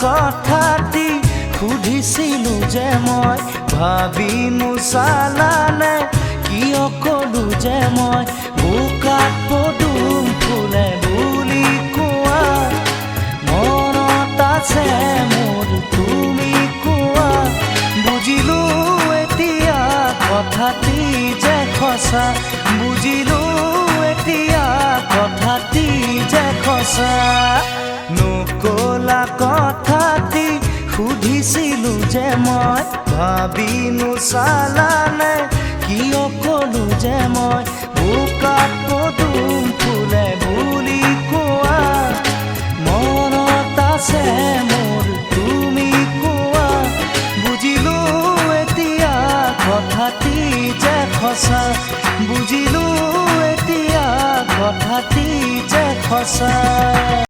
কথাটি সুধিছিলো যে মই ভাবি নোচালানে কিয় কলো যে মই বোকাত পদুম ফুলে বুলি কোৱা মনত আছে মোৰ তুমি কোৱা বুজিলো এতিয়া কথাটি যে সঁচা বুজিলো এতিয়া কথাটি যে সঁচা নকলা কথাটি সুধিছিলো যে মই ভাবি নোচালানে কিয় কলো যে মই বোকাত পদুম ফুলে বুলি কোৱা মনত আছে মোৰ তুমি কোৱা বুজিলো এতিয়া কথাটি যে সঁচা বুজিলো এতিয়া কথাটি যে সঁচা